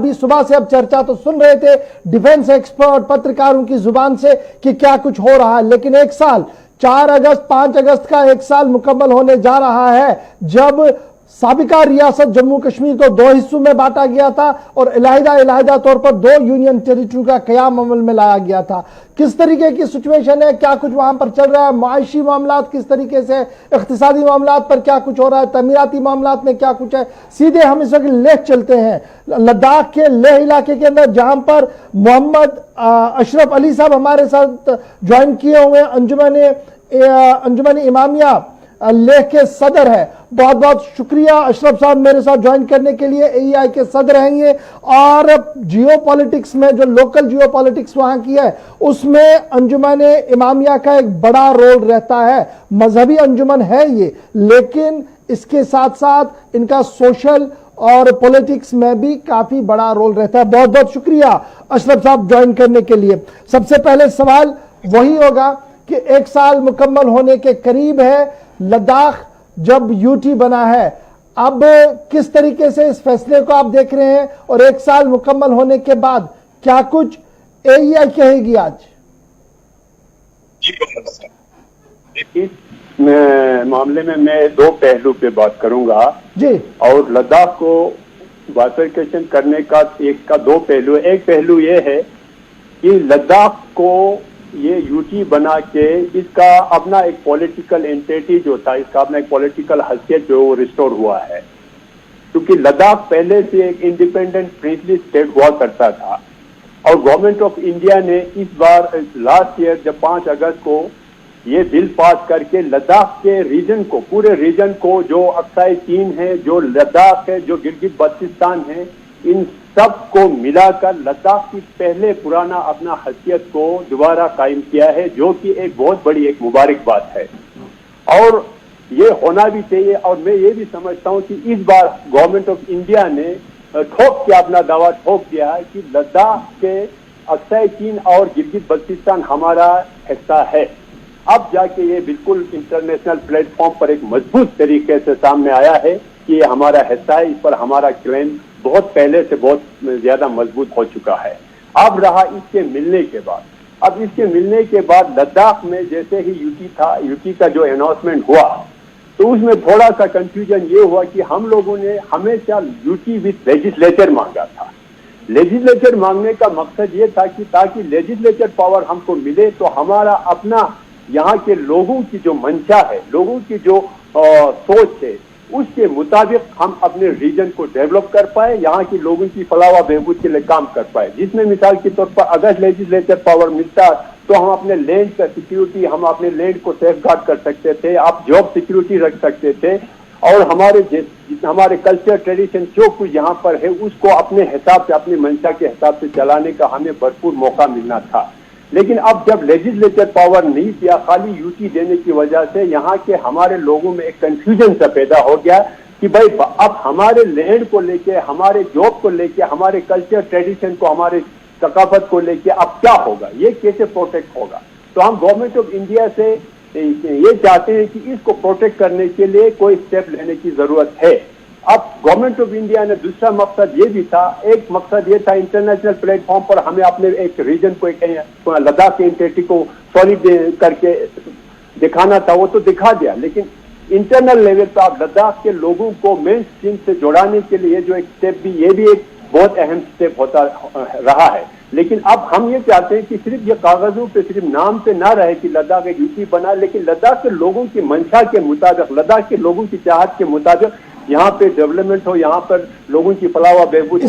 अभी सुबह से अब चर्चा तो सुन रहे थे डिफेंस एक्सपर्ट, पत्रकारों की जुबान से कि क्या कुछ हो रहा है, लेकिन एक साल 4 अगस्त 5 अगस्त का एक साल मुकम्मल होने जा रहा है जब साबिका रियासत जम्मू कश्मीर को 2 हिस्सों में बांटा गया था और इलाहिदा तौर पर 2 यूनियन टेरिटरी का कयाम अमल में लाया गया था। किस तरीके की सिचुएशन है, क्या कुछ वहां पर चल रहा है, माशी मामलात किस तरीके से, इख्तिसादी मामलात पर क्या कुछ हो रहा है, तमीराती मामलात में क्या कुछ है, सीधे हम इस वक्त लेह चलते हैं लद्दाख के लेह इलाके के अंदर, जहां पर मोहम्मद अशरफ अली साहब हमारे साथ ज्वाइन किए हुए अंजुमन इमामिया लेह के सदर है। बहुत बहुत शुक्रिया अशरफ साहब मेरे साथ ज्वाइन करने के लिए। AEI के सदर हैं ये, और जियो पॉलिटिक्स में जो लोकल जियो पॉलिटिक्स वहां की है उसमें अंजुमन इमामिया का एक बड़ा रोल रहता है। मजहबी अंजुमन है ये, लेकिन इसके साथ साथ इनका सोशल और पॉलिटिक्स में भी काफी बड़ा रोल रहता है। बहुत बहुत शुक्रिया अशरफ साहब ज्वाइन करने के लिए। सबसे पहले सवाल वही होगा कि एक साल मुकम्मल होने के करीब है, लद्दाख जब यूटी बना है, अब किस तरीके से इस फैसले को आप देख रहे हैं और एक साल मुकम्मल होने के बाद क्या कुछ AEI कहेगी आज? इस मामले में मैं 2 पहलू पे बात करूंगा जी, और लद्दाख को बाइफरकेशन करने का 2 पहलू है। एक पहलू ये है कि लद्दाख को ये यूटी बना के इसका अपना एक पॉलिटिकल एंटिटी जो था, इसका अपना एक पॉलिटिकल हैसियत जो रिस्टोर हुआ है, क्योंकि लद्दाख पहले से एक इंडिपेंडेंट प्रिंसली स्टेट हुआ करता था और गवर्नमेंट ऑफ इंडिया ने इस बार लास्ट ईयर जब 5 अगस्त को ये बिल पास करके लद्दाख के रीजन को, पूरे रीजन को, जो अक्साई चीन है, जो लद्दाख है, जो गिलगित बल्तिस्तान है, इन सब को मिलाकर लद्दाख की पहले पुराना अपना हैसियत को दोबारा कायम किया है, जो कि एक बहुत बड़ी एक मुबारक बात है और ये होना भी चाहिए। और मैं ये भी समझता हूँ कि इस बार गवर्नमेंट ऑफ इंडिया ने ठोक के अपना दावा ठोक दिया है कि लद्दाख के अक्साई चीन और गिलगित बल्तिस्तान हमारा हिस्सा है। अब जाके ये बिल्कुल इंटरनेशनल प्लेटफॉर्म पर एक मजबूत तरीके से सामने आया है कि ये हमारा हिस्सा है, इस पर हमारा क्लेम बहुत पहले से बहुत ज्यादा मजबूत हो चुका है। अब रहा इसके मिलने के बाद, अब इसके मिलने के बाद लद्दाख में जैसे ही यूटी का जो अनाउंसमेंट हुआ तो उसमें थोड़ा सा कंफ्यूजन ये हुआ कि हम लोगों ने हमेशा यूटी विद लेजिस्लेचर मांगा था। लेजिस्लेचर मांगने का मकसद ये था कि ताकि लेजिस्लेचर पावर हमको मिले तो हमारा अपना यहाँ के लोगों की जो मंशा है, लोगों की जो सोच है, उसके मुताबिक हम अपने रीजन को डेवलप कर पाए, यहाँ की लोगों की फलाह व बहबूद के लिए काम कर पाए। जिसमें मिसाल के तौर पर अगर लेजिस्लेचर पावर मिलता तो हम अपने लैंड का सिक्योरिटी, हम अपने लैंड को सेफ गार्ड कर सकते थे, आप जॉब सिक्योरिटी रख सकते थे और हमारे कल्चर ट्रेडिशन जो कुछ यहाँ पर है उसको अपने हिसाब से, अपने मंशा के हिसाब से चलाने का हमें भरपूर मौका मिलना था। लेकिन अब जब लेजिस्लेचर पावर नहीं दिया, खाली यूटी देने की वजह से यहाँ के हमारे लोगों में एक कंफ्यूजन सा पैदा हो गया कि भाई अब हमारे लैंड को लेके, हमारे जॉब को लेके, हमारे कल्चर ट्रेडिशन को, हमारे सकाफत को लेके अब क्या होगा, ये कैसे प्रोटेक्ट होगा। तो हम गवर्नमेंट ऑफ इंडिया से ये चाहते हैं कि इसको प्रोटेक्ट करने के लिए कोई स्टेप लेने की जरूरत है। अब गवर्नमेंट ऑफ इंडिया ने दूसरा मकसद ये भी था, एक मकसद ये था इंटरनेशनल प्लेटफॉर्म पर हमें अपने एक रीजन को, एक लद्दाख के एंटिटी को सॉलिड करके दिखाना था, वो तो दिखा दिया। लेकिन इंटरनल लेवल पर आप लद्दाख के लोगों को मेन स्ट्रीम से जोड़ाने के लिए जो एक स्टेप भी, ये भी एक बहुत अहम स्टेप होता रहा है। लेकिन अब हम ये चाहते हैं कि सिर्फ ये कागजों पे, सिर्फ नाम पे ना रहे कि लद्दाख एक यूटी बना, लेकिन लद्दाख के लोगों की मंशा के मुताबिक, लद्दाख के लोगों की चाहत के मुताबिक यहाँ पे डेवलपमेंट हो, यहाँ पर लोगों की फलाह व बहबूद।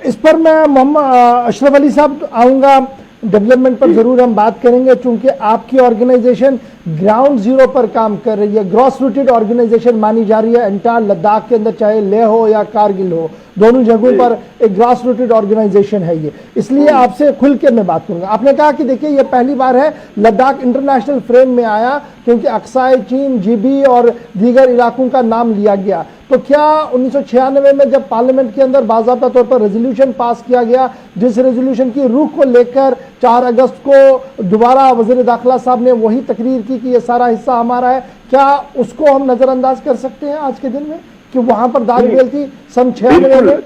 इस पर मैं मोहम्मद अशरफ अली साहब आऊंगा, डेवलपमेंट पर जरूर हम बात करेंगे, चूंकि आपकी ऑर्गेनाइजेशन ग्राउंड जीरो पर काम कर रही है, ग्रॉस रूटेड ऑर्गेनाइजेशन मानी जा रही है एंटायर लद्दाख के अंदर, चाहे लेह हो या कारगिल हो, दोनों जगहों पर एक ग्रॉस रूटेड ऑर्गेनाइजेशन है ये। इसलिए आपसे खुल के मैं बात करूंगा। आपने कहा कि देखिए ये पहली बार है लद्दाख इंटरनेशनल फ्रेम में आया क्योंकि अक्साई चीन, जीबी और दीगर इलाकों का नाम लिया गया। तो क्या 1996 में जब पार्लियामेंट के अंदर बाज़ाब्ता तौर पर रेजोल्यूशन पास किया गया, जिस रेजोल्यूशन की रूह को लेकर 4 अगस्त को दोबारा वज़ीर दाखिला साहब ने वही तकरीर की कि ये सारा हिस्सा हमारा है, क्या उसको हम नजरअंदाज कर सकते हैं आज के दिन में कि वहां पर दाग बेल थी सन 96 में?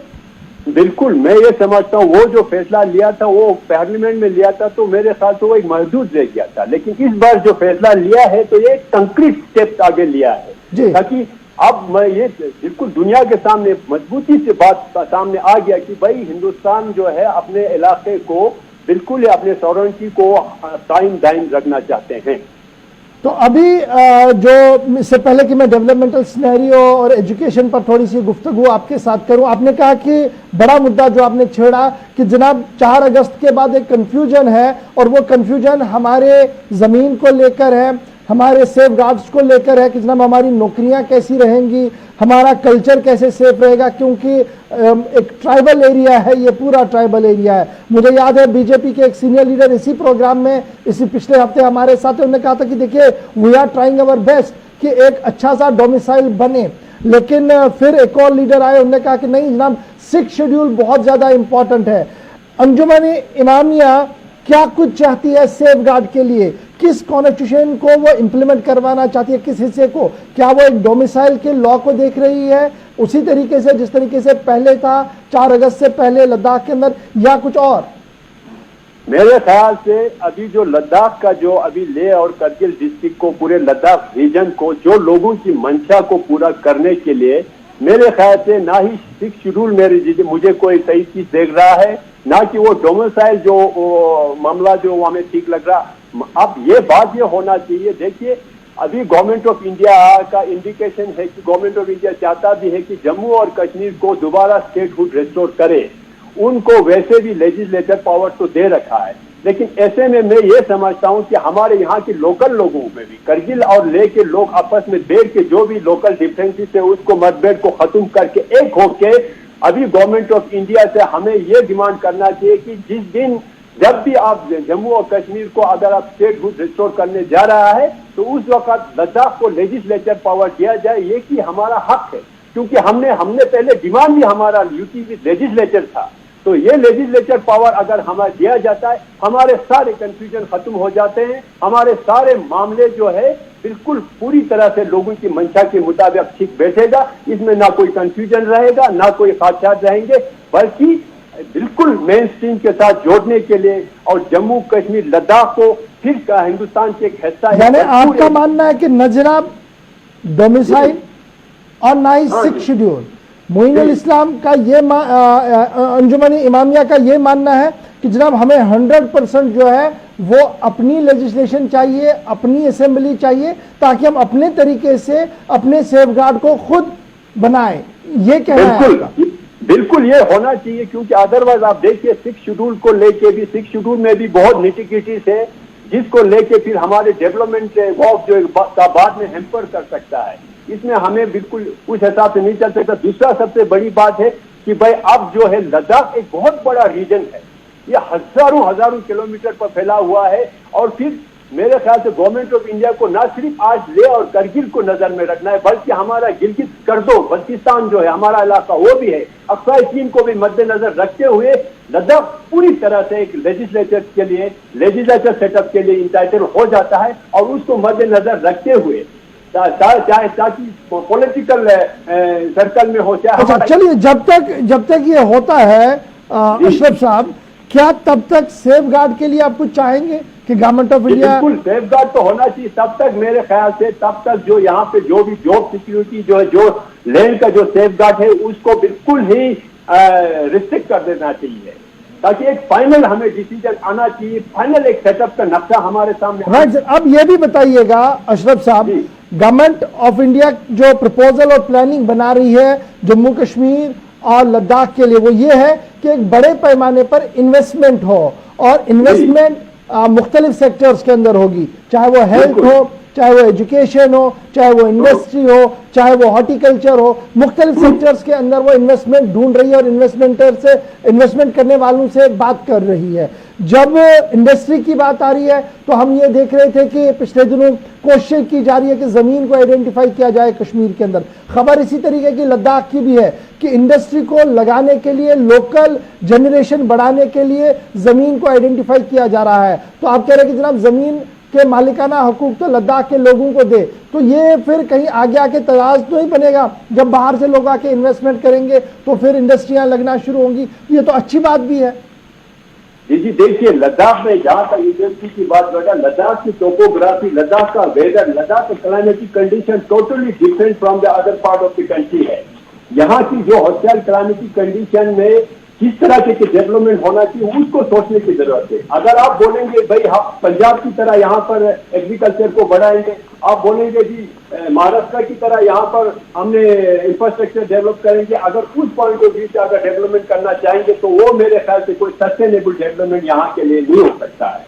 बिल्कुल, मैं ये समझता हूँ वो जो फैसला लिया था वो पार्लियामेंट में लिया था तो मेरे ख्याल से वो एक महदूद रह गया था, लेकिन इस बार जो फैसला लिया है तो ये कंक्रीट स्टेप आगे लिया है, ताकि अब मैं ये बिल्कुल दुनिया के सामने मजबूती से बात सामने आ गया कि भाई हिंदुस्तान जो है अपने इलाके को बिल्कुल अपने सॉवरेनिटी को कायम दायम रखना चाहते हैं। तो अभी जो इससे पहले कि मैं डेवलपमेंटल सिनेरियो और एजुकेशन पर थोड़ी सी गुफ्तगू आपके साथ करूं, आपने कहा कि बड़ा मुद्दा जो आपने छेड़ा कि जनाब 4 अगस्त के बाद एक कंफ्यूजन है और वो कंफ्यूजन हमारे ज़मीन को लेकर है, हमारे सेफ गार्ड्स को लेकर है कि जनाब हमारी नौकरियां कैसी रहेंगी, हमारा कल्चर कैसे सेफ रहेगा, क्योंकि एक ट्राइबल एरिया है, ये पूरा ट्राइबल एरिया है। मुझे याद है बीजेपी के एक सीनियर लीडर इसी प्रोग्राम में इसी पिछले हफ्ते हमारे साथ उन्होंने कहा था कि देखिए we are trying our best कि एक अच्छा सा डोमिसाइल बने, लेकिन फिर एक और लीडर आए, उन्होंने कहा कि नहीं जनाब 6 शेड्यूल बहुत ज़्यादा इंपॉर्टेंट है। अंजुमन इमामिया क्या कुछ चाहती है सेफ गार्ड के लिए, किस कॉन्स्टिट्यूशन को वो इंप्लीमेंट करवाना चाहती है, किस हिस्से को, क्या वो एक डोमिसाइल के लॉ को देख रही है उसी तरीके से जिस तरीके से पहले था 4 अगस्त से पहले लद्दाख के अंदर, या कुछ और? मेरे ख्याल से अभी जो लद्दाख का जो अभी लेह और करगिल डिस्ट्रिक्ट को पूरे लद्दाख रीजन को जो लोगों की मंशा को पूरा करने के लिए मेरे ख्याल से ना ही 6 शेड्यूल मुझे कोई सही चीज देख रहा है, ना कि वो डोमिसाइल जो मामला जो हमें ठीक लग रहा। अब ये बात ये होना चाहिए, देखिए अभी गवर्नमेंट ऑफ इंडिया का इंडिकेशन है कि गवर्नमेंट ऑफ इंडिया चाहता भी है कि जम्मू और कश्मीर को दोबारा स्टेटहुड रिस्टोर करे, उनको वैसे भी लेजिस्लेचर पावर तो दे रखा है, लेकिन ऐसे में मैं ये समझता हूं कि हमारे यहाँ के लोकल लोगों में भी करगिल और लेह के लोग आपस में बैठ के जो भी लोकल डिफरेंसेस है उसको मतभेद को खत्म करके एक होके अभी गवर्नमेंट ऑफ इंडिया से हमें ये डिमांड करना चाहिए कि जिस दिन जब भी आप जम्मू और कश्मीर को अगर आप स्टेटहुड रिस्टोर करने जा रहा है तो उस वक्त लद्दाख को लेजिस्लेचर पावर दिया जाए, ये कि हमारा हक है, क्योंकि हमने पहले डिमांड भी हमारा यूटी विद लेजिस्लेचर था, तो ये लेजिस्लेचर पावर अगर हमें दिया जाता है हमारे सारे कंफ्यूजन खत्म हो जाते हैं, हमारे सारे मामले जो है बिल्कुल पूरी तरह से लोगों की मंशा के मुताबिक ठीक बैठेगा, इसमें ना कोई कंफ्यूजन रहेगा ना कोई खादशात रहेंगे, बल्कि बिल्कुल मेन स्ट्रीम के साथ जोड़ने के लिए और जम्मू कश्मीर लद्दाख को फिर हिंदुस्तान के एक हिस्सा है। यानी आपका मानना है कि न जनाब डोमिसाइल और ना ही 6 शेड्यूल, मोइनुल इस्लाम का ये अंजुमन इमामिया का ये मानना है कि जनाब हमें 100% जो है वो अपनी लेजिस्लेशन चाहिए, अपनी असेंबली चाहिए, ताकि हम अपने तरीके से अपने सेफ गार्ड को खुद बनाएं, ये कहना है। बिल्कुल ये होना चाहिए, क्योंकि अदरवाइज आप देखिए 6 शेड्यूल को लेके भी 6 शेड्यूल में भी बहुत निटिग्रिटीज है जिसको लेके फिर हमारे डेवलपमेंट वर्क जो बाद में हैम्पर कर सकता है, इसमें हमें बिल्कुल उस हिसाब से नहीं चल सकता। दूसरा सबसे बड़ी बात है कि भाई अब जो है लद्दाख एक बहुत बड़ा रीजन है, ये हजारों किलोमीटर पर फैला हुआ है, और फिर मेरे ख्याल से गवर्नमेंट ऑफ इंडिया को ना सिर्फ आज लेह और करगिल को नजर में रखना है, बल्कि हमारा गिलगित कर्दो बल्तिस्तान जो है हमारा इलाका वो भी है, अक्साई चीन को भी मद्देनजर रखते हुए लद्दाख पूरी तरह से एक लेजिस्लेचर सेटअप के लिए इंटाइटल हो जाता है, और उसको मद्देनजर रखते हुए ताकि पॉलिटिकल सर्कल में हो चाहे। अच्छा चलिए, जब तक ये होता है अशरफ साहब, क्या तब तक सेफ गार्ड के लिए आप कुछ चाहेंगे कि गवर्नमेंट ऑफ इंडिया? बिल्कुल सेफ गार्ड तो होना चाहिए तब तक, मेरे ख्याल से तब तक जो यहाँ पे जो भी जॉब सिक्योरिटी जो है, जो लैंड का जो सेफ गार्ड है उसको बिल्कुल ही रिस्ट्रिक्ट कर देना चाहिए, ताकि एक फाइनल हमें डिसीजन आना चाहिए, फाइनल एक सेटअप का नक्शा हमारे सामने। राइट, अब ये भी बताइएगा अशरफ साहब, गवर्नमेंट ऑफ इंडिया जो प्रपोजल और प्लानिंग बना रही है जम्मू कश्मीर और लद्दाख के लिए, वो ये है कि एक बड़े पैमाने पर इन्वेस्टमेंट हो, और इन्वेस्टमेंट मुख्तलिफ सेक्टर्स के अंदर होगी, चाहे वो हेल्थ हो, चाहे वो एजुकेशन हो, चाहे वो इंडस्ट्री हो, चाहे वो हॉर्टिकल्चर हो, मुख्तलिफ सेक्टर्स के अंदर वो इन्वेस्टमेंट ढूंढ रही है और इन्वेस्टमेंट करने वालों से बात कर रही है। जब इंडस्ट्री की बात आ रही है तो हम ये देख रहे थे कि पिछले दिनों कोशिश की जा रही है कि जमीन को आइडेंटिफाई किया जाए कश्मीर के अंदर। खबर इसी तरीके की लद्दाख की भी है कि इंडस्ट्री को लगाने के लिए, लोकल जनरेशन बढ़ाने के लिए जमीन को आइडेंटिफाई किया जा रहा है। तो आप कह रहे हैं कि जनाब जमीन कि मालिकाना हुकूक तो लद्दाख के लोगों को दे, तो ये फिर कहीं आगे आके तराज तो नहीं बनेगा। जब बाहर से लोग आके इन्वेस्टमेंट करेंगे तो फिर इंडस्ट्रियां लगना शुरू होंगी, ये तो अच्छी बात भी है। जी देखिए, लद्दाख में जहाँ तक इंडस्ट्री की बात कर रहा है, लद्दाख की टोपोग्राफी, लद्दाख का वेदर, लद्दाख का climatic condition totally different from the other part of the country है। यहाँ की जो हॉस्टाइल क्लाइमेटिक कंडीशन में किस तरह के डेवलपमेंट होना चाहिए उसको सोचने की जरूरत है। अगर आप बोलेंगे भाई हम पंजाब की तरह यहाँ पर एग्रीकल्चर को बढ़ाएंगे, आप बोलेंगे जी महाराष्ट्र की तरह यहाँ पर हमने इंफ्रास्ट्रक्चर डेवलप करेंगे, अगर उस पॉइंट ऑफ व्यू से अगर डेवलपमेंट करना चाहेंगे तो वो मेरे ख्याल से कोई सस्टेनेबल डेवलपमेंट यहाँ के लिए नहीं हो सकता है।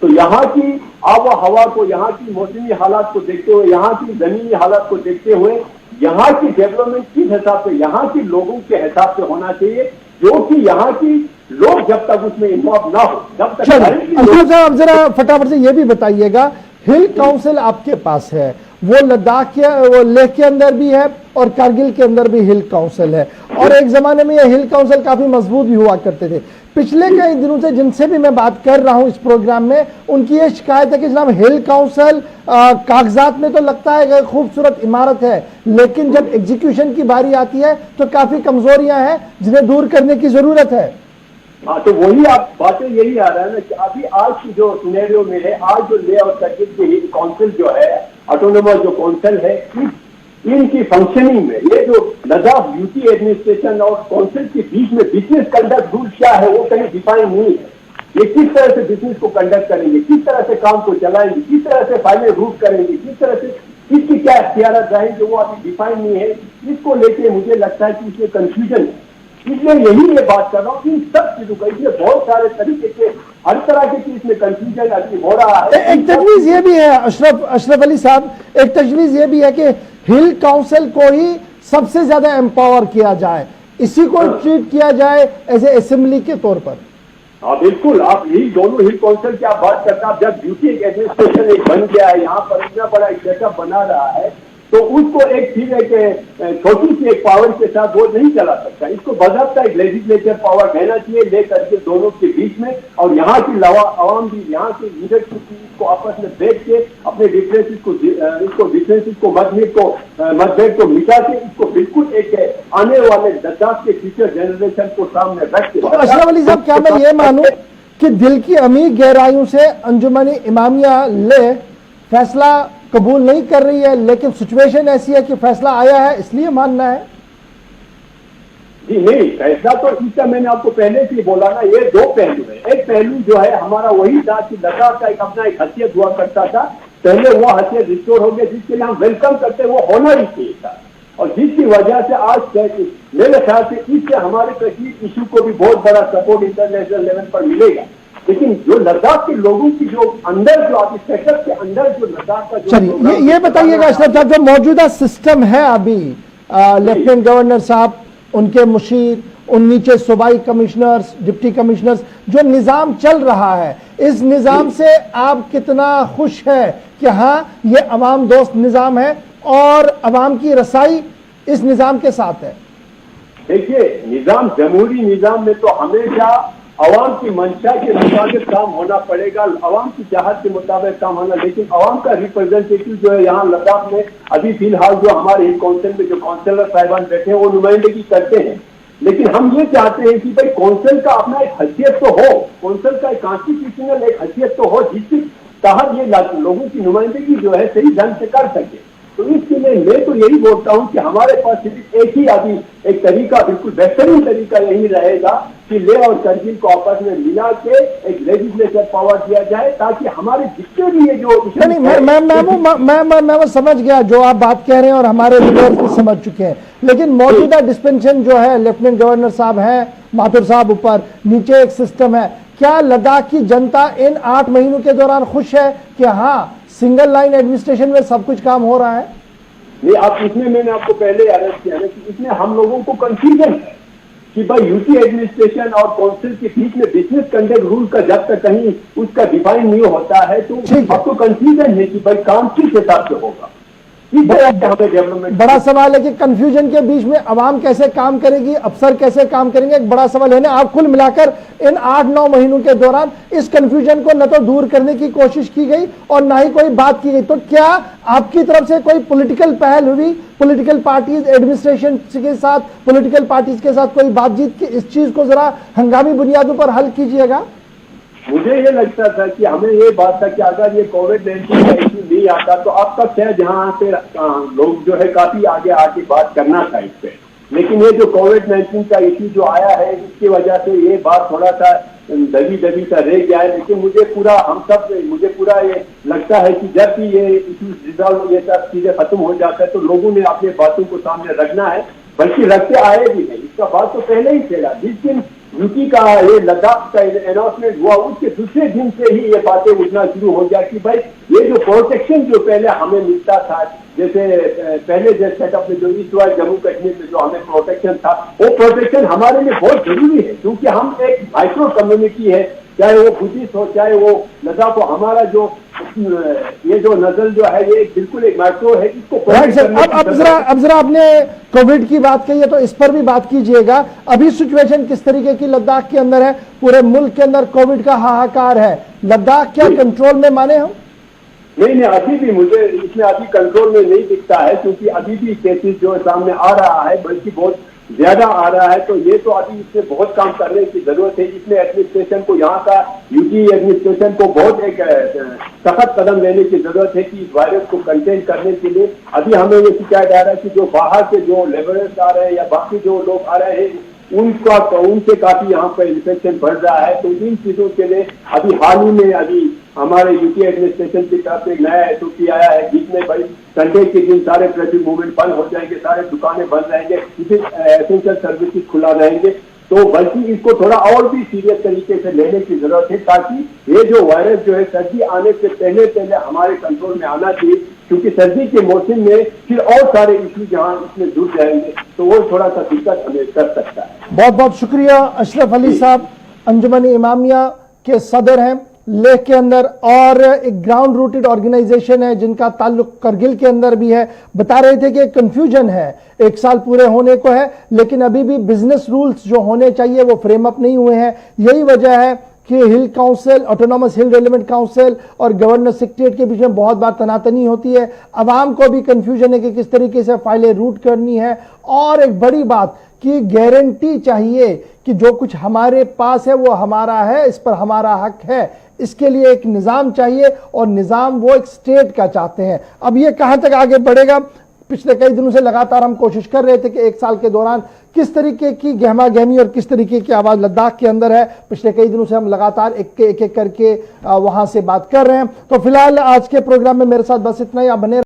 तो यहाँ की आबो हवा को, यहाँ की मौसमी हालात को देखते हुए, यहाँ की जमीनी हालात को देखते हुए यहाँ की डेवलपमेंट किस हिसाब से, यहाँ के लोगों के हिसाब से होना चाहिए, जो कि यहाँ की लोग जब तक उसमें इन्वॉल्व ना हो, जब तक। अशरफ साहब जरा फटाफट से ये भी बताइएगा, हिल काउंसिल आपके पास है, वो लद्दाख के, वो लेह के अंदर भी है और कारगिल के अंदर भी हिल काउंसिल है, और एक जमाने में ये हिल काउंसिल काफी मजबूत भी हुआ करते थे। पिछले कई दिनों से जिनसे भी मैं बात कर रहा हूं इस प्रोग्राम में, उनकी ये शिकायत है कि जनाब हिल काउंसिल कागजात में तो लगता है कि खूबसूरत इमारत है, लेकिन जब एग्जीक्यूशन की बारी आती है तो काफी कमजोरियां हैं जिन्हें दूर करने की जरूरत है। हाँ, तो वही आप बातें यही आ रहा है ना कि अभी आज की जो सिनेरियो में है, आज जो ले और कारगिल की काउंसिल जो है, ऑटोनोमस जो काउंसिल है, इनकी फंक्शनिंग में ये जो लद्दाख यूटी एडमिनिस्ट्रेशन और काउंसिल के बीच में बिजनेस कंडक्ट रूल क्या है वो कहीं डिफाइन नहीं है। ये किस तरह से बिजनेस को कंडक्ट करेंगे, किस तरह से काम को चलाएंगे, किस तरह से फाइनेंस रूट करेंगे, किस तरह से किसकी क्या इख्तियारात रहेंगे, वो अभी डिफाइन नहीं है। इसको लेके मुझे लगता है कि इसमें कंफ्यूजन है। इसलिए यही मैं बात कर रहा हूँ कि सब चीजों का, इसलिए बहुत सारे तरीके के हर तरह के चीज में कंफ्यूजन अभी हो रहा है। एक तजवीज ये भी है अशरफ अली साहब, एक तजवीज ये भी है कि हिल काउंसिल को ही सबसे ज्यादा एम्पावर किया जाए, इसी को ट्रीट किया जाए एज ए असेंबली के तौर पर। हाँ बिल्कुल, आप यही दोनों हिल काउंसिल की आप बात करते हैं। जब ड्यूटी एडमिनिस्ट्रेशन एक बन गया है, यहाँ पर इतना बड़ा एक सेटअप बना रहा है, तो उसको एक फिर एक छोटी सी एक पावर के साथ वो नहीं चला सकता। इसको बजाबता एक लेजिस्लेचर पावर देना चाहिए ले करके दोनों के बीच में, और यहाँ की आवाम भी, यहाँ की लीडरशिप भी इसको आपस में बैठ के अपने डिफरेंसेस को मतभेद को मिटा के इसको बिल्कुल एक आने वाले लद्दाख के फ्यूचर जनरेशन को सामने रख के। अशरफ अली साहब, क्या मैं ये मानूं कि दिल की अमीर गहराइयों से अंजुमन इमामिया ले फैसला कबूल नहीं कर रही है, लेकिन सिचुएशन ऐसी है कि फैसला आया है इसलिए मानना है? जी नहीं, फैसला तो इसका मैंने आपको पहले से बोला ना, ये दो पहलू है। एक पहलू जो है हमारा वही था कि लद्दाख का एक अपना एक हैसियत हुआ करता था, पहले वो हैसियत रिस्टोर हो गया, जिसके लिए हम वेलकम करते वो होना ही चाहिए था, और जिसकी वजह से आज मेरे ख्याल से इससे हमारे कश्मीर इशू को भी बहुत बड़ा सपोर्ट इंटरनेशनल लेवल पर मिलेगा। लेकिन जो लद्दाख के लोगों की जो अंदर जो आप सेटअप के अंदर जो लद्दाख का, चलिए ये बताइएगा अशरफ साहब, जो मौजूदा सिस्टम है अभी, लेफ्टिनेंट गवर्नर साहब, उनके मुशीर, उन नीचे सूबाई कमिश्नर्स, डिप्टी कमिश्नर्स, जो निज़ाम चल रहा है, इस निज़ाम से आप कितना खुश है कि हाँ ये अवाम दोस्त निज़ाम है और अवाम की रसाई इस निज़ाम के साथ है? देखिए, निज़ाम, जमहूरी निज़ाम में तो हमेशा अवाम की मंशा के मुताबिक काम होना पड़ेगा, अवाम की चाहत के मुताबिक काम होना, लेकिन अवाम का रिप्रेजेंटेटिव जो है यहाँ लद्दाख में अभी फिलहाल जो हमारे हिल काउंसिल में जो काउंसिलर साहिबान बैठे हैं वो नुमाइंदगी करते हैं। लेकिन हम ये चाहते हैं कि भाई काउंसिल का अपना एक हैसियत तो हो, काउंसिल का एक कॉन्स्टिट्यूशनल एक हैसियत तो हो, जिसके तहत ये लोगों की नुमाइंदगी जो है सही ढंग से कर सके। तो इसके लिए मैं तो यही बोलता हूँ कि हमारे पास सिर्फ एक ही अभी एक तरीका, बिल्कुल बेहतरीन तरीका यही रहेगा कि ले और कारगिल को आपस में मिला के एक लेजिस्लेचर पावर दिया जाए, ताकि हमारे जितने भी ये जो मैं समझ गया जो आप बात कह रहे हैं और हमारे लीडर्स भी समझ चुके हैं, लेकिन मौजूदा डिस्पेंशन जो है, लेफ्टिनेंट गवर्नर साहब हैं, माथुर साहब ऊपर, नीचे एक सिस्टम है, क्या लद्दाख की जनता इन 8 महीनों के दौरान खुश है कि हाँ सिंगल लाइन एडमिनिस्ट्रेशन में सब कुछ काम हो रहा है? नहीं, आप इसमें मैंने आपको पहले अर्ज किया है कि इसमें हम लोगों को कंफ्यूजन है कि भाई यूटी एडमिनिस्ट्रेशन और काउंसिल के बीच में बिजनेस कंडक्ट रूल का जब तक कहीं उसका डिफाइन नहीं होता है तो आपको कंफ्यूजन है कि भाई काम किस हिसाब से होगा। इस तरह से हमें डेवलपमेंट। बड़ा सवाल है कि कंफ्यूजन के बीच में अवाम कैसे काम करेगी, अफसर कैसे काम करेंगे, एक बड़ा सवाल है ना। आप कुल मिलाकर इन 8-9 महीनों के दौरान इस कंफ्यूजन को न तो दूर करने की कोशिश की गई और ना ही कोई बात की गई, तो क्या आपकी तरफ से कोई पॉलिटिकल पहल हुई, पॉलिटिकल पार्टीज एडमिनिस्ट्रेशन के साथ, पॉलिटिकल पार्टीज के साथ कोई बातचीत की इस चीज को जरा हंगामी बुनियादों पर हल कीजिएगा? मुझे ये लगता था कि हमें ये बात था कि अगर ये कोविड-19 का इशू नहीं आता तो अब तक शायद यहाँ पे लोग जो है काफी आगे आके बात करना था इस पे, लेकिन ये जो कोविड-19 का इशू जो आया है इसकी वजह से ये बात थोड़ा सा दबी सा रह गया है। लेकिन मुझे पूरा ये लगता है कि जब भी ये इशू रिजॉल्व, ये सब चीजें खत्म हो जाता है तो लोगों ने अपने बातों को सामने रखना है, बल्कि रखते आए भी नहीं। इसका बात तो पहले ही छेड़ा, जिस दिन यूटी का ये लद्दाख का अनाउंसमेंट हुआ उसके दूसरे दिन से ही ये बातें उठना शुरू हो गया कि भाई ये जो प्रोटेक्शन जो पहले हमें मिलता था, जैसे पहले जैसे सेटअप में जो ईस्ट वाइज जम्मू कश्मीर में जो हमें प्रोटेक्शन था, वो प्रोटेक्शन हमारे लिए बहुत जरूरी है, क्योंकि हम एक माइक्रो कम्युनिटी है, चाहे वो बुद्धिस्ट हो चाहे वो लद्दाख हो। हमारा जो ये जो नजल जो है ये बिल्कुल एक माइक्रो है, इसको अब जरा आपने कोविड की बात कही है तो इस पर भी बात कीजिएगा। अभी सिचुएशन किस तरीके की लद्दाख के अंदर है? पूरे मुल्क के अंदर कोविड का हाहाकार है, लद्दाख क्या कंट्रोल में माने हम? नहीं, अभी भी मुझे इसमें अभी कंट्रोल में नहीं दिखता है, क्योंकि अभी भी केसेस जो सामने आ रहा है बल्कि बहुत ज्यादा आ रहा है। तो ये तो अभी इसमें बहुत काम करने की जरूरत है। इसमें एडमिनिस्ट्रेशन को, यहाँ का यूटी एडमिनिस्ट्रेशन को बहुत एक सख्त कदम लेने की जरूरत है कि इस वायरस को कंटेन करने के लिए। अभी हमें ये शिकायत आ रहा है कि जो बाहर से जो लेबरर्स आ रहे हैं या बाकी जो लोग आ रहे हैं उनसे काफी यहाँ पर इन्फेक्शन बढ़ रहा है। तो इन चीजों के लिए अभी हाल ही में अभी हमारे यूटी एडमिनिस्ट्रेशन की तरफ से एक नया एसओपी आया है, जिसमें भाई संडे के दिन सारे ट्रैफिक मूवमेंट बंद हो जाएंगे, सारे दुकानें बंद रहेंगे, एसेंशियल सर्विसेज खुला रहेंगे। तो बल्कि इसको थोड़ा और भी सीरियस तरीके से लेने की जरूरत है, ताकि ये जो वायरस जो है सर्दी आने से पहले हमारे कंट्रोल में आना चाहिए, क्योंकि सर्दी के मौसम में फिर और सारे इशू जहाँ इसमें जुड़ जाएंगे तो वो थोड़ा सा दिक्कत हमें कर सकता है। बहुत बहुत शुक्रिया। अशरफ अली साहब अंजुमन इमामिया के सदर हैं लेह के अंदर, और एक ग्राउंड रूटेड ऑर्गेनाइजेशन है जिनका ताल्लुक करगिल के अंदर भी है। बता रहे थे कि कंफ्यूजन है, 1 साल पूरे होने को है, लेकिन अभी भी बिजनेस रूल्स जो होने चाहिए वो फ्रेम अप नहीं हुए हैं। यही वजह है कि हिल काउंसिल, ऑटोनॉमस हिल डेवलपमेंट काउंसिल और गवर्नर सेक्रेटरीट के बीच में बहुत बार तनातनी होती है। अवाम को भी कंफ्यूजन है कि किस तरीके से फाइलें रूट करनी है, और एक बड़ी बात कि गारंटी चाहिए कि जो कुछ हमारे पास है वो हमारा है, इस पर हमारा हक है। इसके लिए एक निजाम चाहिए, और निजाम वो एक स्टेट का चाहते हैं। अब ये कहां तक आगे बढ़ेगा? पिछले कई दिनों से लगातार हम कोशिश कर रहे थे कि 1 साल के दौरान किस तरीके की गहमा गहमी और किस तरीके की आवाज लद्दाख के अंदर है। पिछले कई दिनों से हम लगातार एक एक करके वहां से बात कर रहे हैं। तो फिलहाल आज के प्रोग्राम में मेरे साथ बस इतना ही। आप बने